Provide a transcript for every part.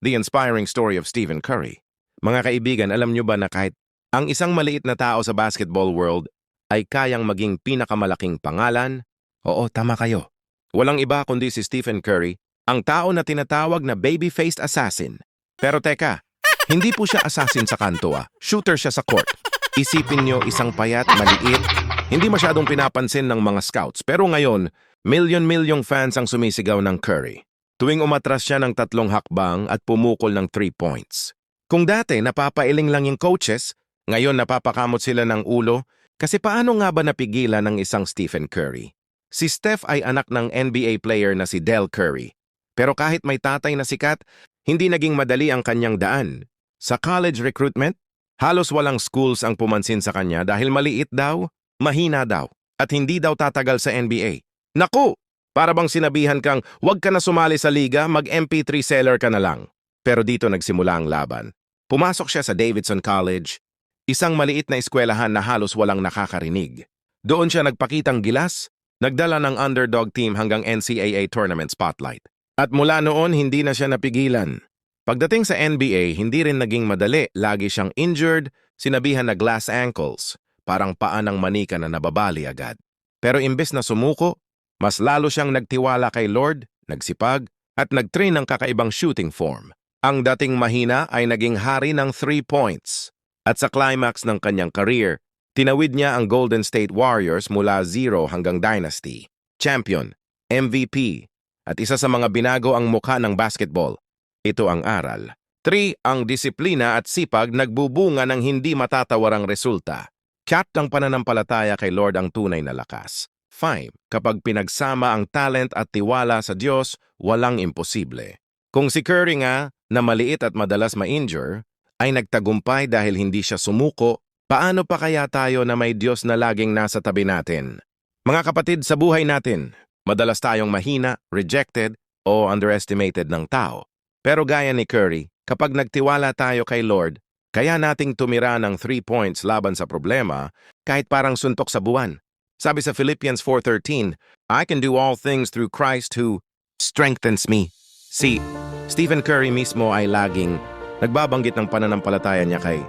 The Inspiring Story of Stephen Curry. Mga kaibigan, alam nyo ba na kahit ang isang maliit na tao sa basketball world ay kayang maging pinakamalaking pangalan? Oo, tama kayo. Walang iba kundi si Stephen Curry, ang tao na tinatawag na baby-faced assassin. Pero teka, hindi po siya assassin sa kanto Shooter siya sa court. Isipin nyo isang payat, maliit, hindi masyadong pinapansin ng mga scouts. Pero ngayon, milyon-milyong fans ang sumisigaw ng Curry. Tuwing umatras siya ng 3 hakbang at pumukol ng 3 points. Kung dati napapailing lang yung coaches, ngayon napapakamot sila ng ulo kasi paano nga ba napigilan ng isang Stephen Curry? Si Steph ay anak ng NBA player na si Del Curry. Pero kahit may tatay na sikat, hindi naging madali ang kanyang daan. Sa college recruitment, halos walang schools ang pumansin sa kanya dahil maliit daw, mahina daw, at hindi daw tatagal sa NBA. Naku! Para bang sinabihan kang, huwag ka na sumali sa liga, mag-MP3 seller ka na lang. Pero dito nagsimula ang laban. Pumasok siya sa Davidson College, isang maliit na eskwelahan na halos walang nakakarinig. Doon siya nagpakitang gilas, nagdala ng underdog team hanggang NCAA tournament spotlight. At mula noon, hindi na siya napigilan. Pagdating sa NBA, hindi rin naging madali. Lagi siyang injured, sinabihan na glass ankles, parang paa ng manika na nababali agad. Pero imbes na sumuko, mas lalo siyang nagtiwala kay Lord, nagsipag, at nag-train ng kakaibang shooting form. Ang dating mahina ay naging hari ng 3 points. At sa climax ng kanyang career, tinawid niya ang Golden State Warriors mula 0 hanggang dynasty, champion, MVP, at isa sa mga binago ang mukha ng basketball. Ito ang aral. 3. Ang disiplina at sipag nagbubunga ng hindi matatawarang resulta. Kat ang pananampalataya kay Lord ang tunay na lakas. 5. Kapag pinagsama ang talent at tiwala sa Diyos, walang imposible. Kung si Curry nga, na maliit at madalas ma-injure, ay nagtagumpay dahil hindi siya sumuko, paano pa kaya tayo na may Diyos na laging nasa tabi natin? Mga kapatid, sa buhay natin, madalas tayong mahina, rejected, o underestimated ng tao. Pero gaya ni Curry, kapag nagtiwala tayo kay Lord, kaya nating tumira ng 3 points laban sa problema kahit parang suntok sa buwan. Sabi sa Philippians 4:13, I can do all things through Christ who strengthens me. Si Stephen Curry mismo ay laging nagbabanggit ng pananampalataya niya kay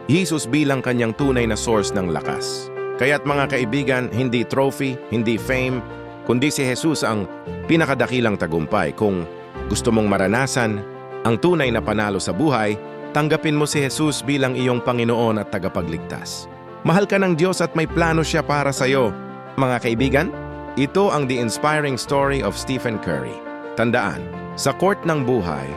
Jesus bilang kanyang tunay na source ng lakas. Kaya't mga kaibigan, hindi trophy, hindi fame, kundi si Jesus ang pinakadakilang tagumpay. Kung gusto mong maranasan ang tunay na panalo sa buhay, tanggapin mo si Jesus bilang iyong Panginoon at tagapagligtas. Mahal ka ng Diyos at may plano siya para sa iyo. Mga kaibigan, ito ang The Inspiring Story of Stephen Curry. Tandaan, sa court ng buhay,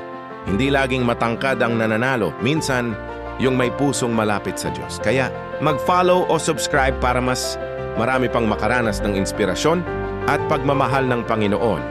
hindi laging matangkad ang nananalo. Minsan, yung may pusong malapit sa Diyos. Kaya mag-follow o subscribe para mas marami pang makaranas ng inspirasyon at pagmamahal ng Panginoon.